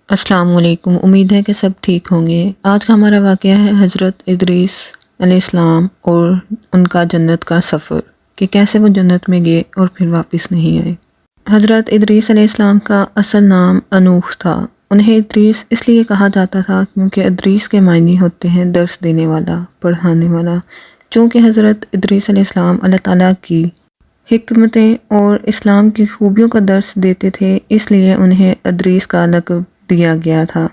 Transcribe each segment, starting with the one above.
السلام علیکم، امید ہے کہ سب ٹھیک ہوں گے۔ آج کا ہمارا واقعہ ہے حضرت ادریس علیہ السلام اور ان کا جنت کا سفر، کہ کیسے وہ جنت میں گئے اور پھر واپس نہیں آئے۔ حضرت ادریس علیہ السلام کا اصل نام انوخ تھا۔ انہیں ادریس اس لیے کہا جاتا تھا کیونکہ ادریس کے معنی ہوتے ہیں درس دینے والا، پڑھانے والا۔ چونکہ حضرت ادریس علیہ السلام اللہ تعالیٰ کی حکمتیں اور اسلام کی خوبیوں کا درس دیتے تھے، اس لیے انہیں ادریس کا لقب دیا گیا تھا۔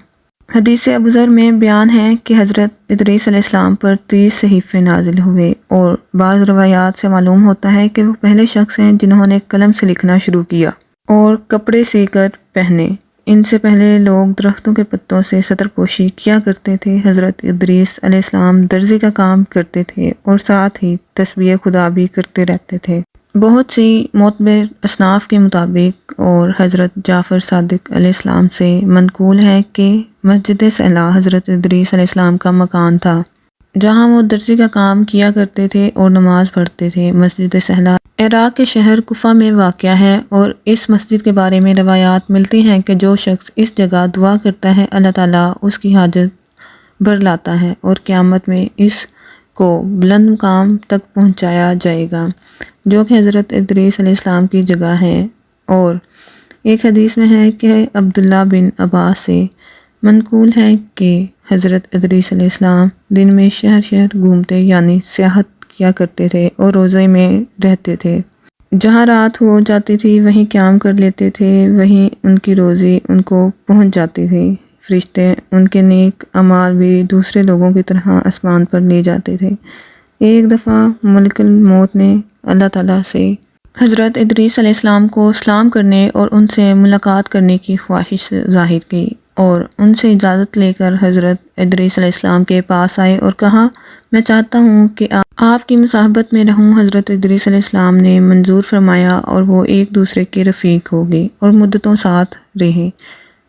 حدیث ابو ذر میں بیان ہے کہ حضرت ادریس علیہ السلام پر 30 صحیفے نازل ہوئے، اور بعض روایات سے معلوم ہوتا ہے کہ وہ پہلے شخص ہیں جنہوں نے قلم سے لکھنا شروع کیا اور کپڑے سی کر پہنے۔ ان سے پہلے لوگ درختوں کے پتوں سے سطر پوشی کیا کرتے تھے۔ حضرت ادریس علیہ السلام درزی کا کام کرتے تھے اور ساتھ ہی تسبیح خدا بھی کرتے رہتے تھے۔ بہت سی معتبر اصناف کے مطابق اور حضرت جعفر صادق علیہ السلام سے منقول ہے کہ مسجد صحلا حضرت ادریس علیہ السلام کا مکان تھا، جہاں وہ درزی کا کام کیا کرتے تھے اور نماز پڑھتے تھے۔ مسجد صحلا عراق کے شہر کوفہ میں واقع ہے، اور اس مسجد کے بارے میں روایات ملتی ہیں کہ جو شخص اس جگہ دعا کرتا ہے اللہ تعالیٰ اس کی حاجت بھر لاتا ہے، اور قیامت میں اس کو بلند مقام تک پہنچایا جائے گا، جو کہ حضرت ادریس علیہ السلام کی جگہ ہے۔ اور ایک حدیث میں ہے کہ عبداللہ بن عباس سے منقول ہے کہ حضرت ادریس علیہ السلام دن میں شہر شہر گھومتے، یعنی سیاحت کیا کرتے تھے، اور روزے میں رہتے تھے۔ جہاں رات ہو جاتی تھی وہیں قیام کر لیتے تھے، وہیں ان کی روزی ان کو پہنچ جاتی تھی۔ فرشتے ان کے نیک اعمال بھی دوسرے لوگوں کی طرح آسمان پر لے جاتے تھے۔ ایک دفعہ ملک الموت نے اللہ تعالیٰ سے حضرت ادریس علیہ السلام کو سلام کرنے اور ان سے ملاقات کرنے کی خواہش ظاہر کی، اور ان سے اجازت لے کر حضرت ادریس علیہ السلام کے پاس آئے اور کہا، میں چاہتا ہوں کہ آپ کی مصاحبت میں رہوں۔ حضرت ادریس علیہ السلام نے منظور فرمایا، اور وہ ایک دوسرے کے رفیق ہو گئے اور مدتوں ساتھ رہے۔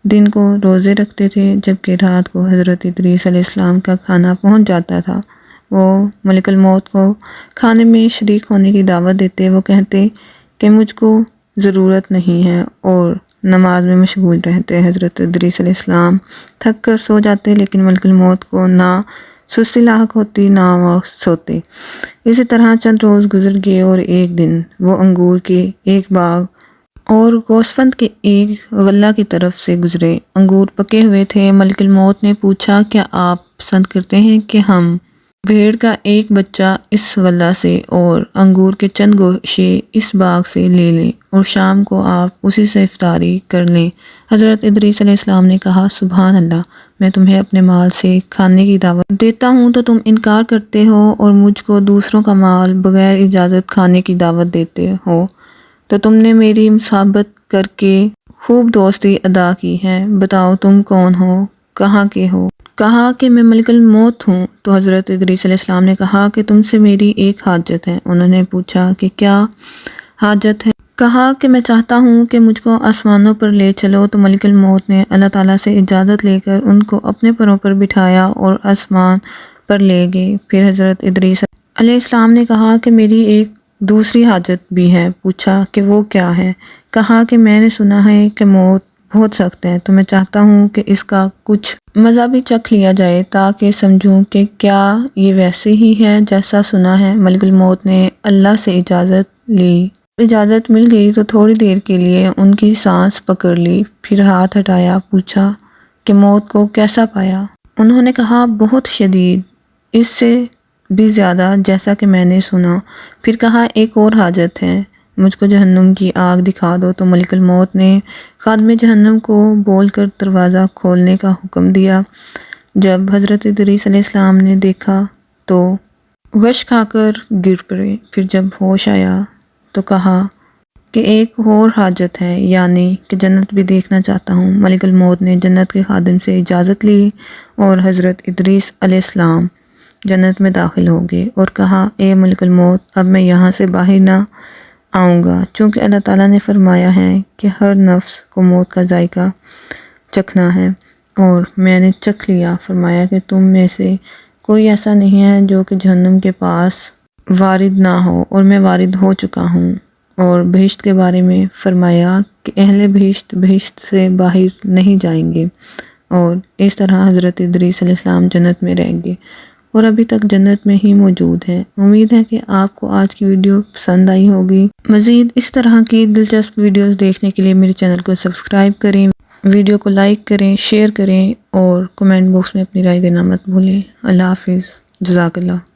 دن کو روزے رکھتے تھے، جبکہ رات کو حضرت ادریس علیہ السلام کا کھانا پہنچ جاتا تھا۔ وہ ملک الموت کو کھانے میں شریک ہونے کی دعوت دیتے۔ وہ کہتے کہ مجھ کو ضرورت نہیں ہے، اور نماز میں مشغول رہتے۔ حضرت ادریس علیہ السلام تھک کر سو جاتے، لیکن ملک الموت کو نہ سستی لاحق ہوتی نہ وہ سوتے۔ اسی طرح چند روز گزر گئے، اور ایک دن وہ انگور کے ایک باغ اور گوسفند کے ایک غلہ کی طرف سے گزرے۔ انگور پکے ہوئے تھے۔ ملک الموت نے پوچھا، کیا آپ پسند کرتے ہیں کہ ہم بھیڑ کا ایک بچہ اس غلہ سے اور انگور کے چند گوشے اس باغ سے لے لیں، اور شام کو آپ اسی سے افطاری کر لیں؟ حضرت ادریس علیہ السلام نے کہا، سبحان اللہ، میں تمہیں اپنے مال سے کھانے کی دعوت دیتا ہوں تو تم انکار کرتے ہو، اور مجھ کو دوسروں کا مال بغیر اجازت کھانے کی دعوت دیتے ہو، تو تم نے میری مصاحبت کر کے خوب دوستی ادا کی ہے۔ بتاؤ تم کون ہو، کہاں کے ہو؟ کہا کہ میں ملک الموت ہوں۔ تو حضرت ادریس علیہ السلام نے کہا کہ تم سے میری ایک حاجت ہے۔ انہوں نے پوچھا کہ کیا حاجت ہے؟ کہا کہ میں چاہتا ہوں کہ مجھ کو آسمانوں پر لے چلو۔ تو ملک الموت نے اللہ تعالیٰ سے اجازت لے کر ان کو اپنے پروں پر بٹھایا اور آسمان پر لے گئے۔ پھر حضرت ادریس علیہ السلام نے کہا کہ میری ایک دوسری حاجت بھی ہے۔ پوچھا کہ وہ کیا ہے؟ کہا کہ میں نے سنا ہے کہ موت بہت سخت ہے، تو میں چاہتا ہوں کہ اس کا کچھ مزہ بھی چکھ لیا جائے تاکہ سمجھوں کہ کیا یہ ویسے ہی ہے جیسا سنا ہے۔ ملک الموت نے اللہ سے اجازت لی۔ اجازت مل گئی تو تھوڑی دیر کے لیے ان کی سانس پکڑ لی، پھر ہاتھ ہٹایا۔ پوچھا کہ موت کو کیسا پایا؟ انہوں نے کہا، بہت شدید، اس سے بھی زیادہ جیسا کہ میں نے سنا۔ پھر کہا، ایک اور حاجت ہے، مجھ کو جہنم کی آگ دکھا دو۔ تو ملک الموت نے خادم جہنم کو بول کر دروازہ کھولنے کا حکم دیا۔ جب حضرت ادریس علیہ السلام نے دیکھا تو غش کھا کر گر پڑے۔ پھر جب ہوش آیا تو کہا کہ ایک اور حاجت ہے، یعنی کہ جنت بھی دیکھنا چاہتا ہوں۔ ملک الموت نے جنت کے خادم سے اجازت لی، اور حضرت ادریس علیہ السلام جنت میں داخل ہو گئے، اور کہا، اے ملک الموت، اب میں یہاں سے باہر نہ آؤں گا، چونکہ اللہ تعالیٰ نے فرمایا ہے کہ ہر نفس کو موت کا ذائقہ چکھنا ہے، اور میں نے چکھ لیا۔ فرمایا کہ تم میں سے کوئی ایسا نہیں ہے جو کہ جہنم کے پاس وارد نہ ہو، اور میں وارد ہو چکا ہوں، اور بہشت کے بارے میں فرمایا کہ اہل بہشت بہشت سے باہر نہیں جائیں گے، اور اس طرح حضرت ادریس علیہ السلام جنت میں رہیں گے اور ابھی تک جنت میں ہی موجود ہیں۔ امید ہے کہ آپ کو آج کی ویڈیو پسند آئی ہوگی۔ مزید اس طرح کی دلچسپ ویڈیوز دیکھنے کے لیے میرے چینل کو سبسکرائب کریں، ویڈیو کو لائک کریں، شیئر کریں اور کمنٹ باکس میں اپنی رائے دینا مت بھولیں۔ اللہ حافظ، جزاک اللہ۔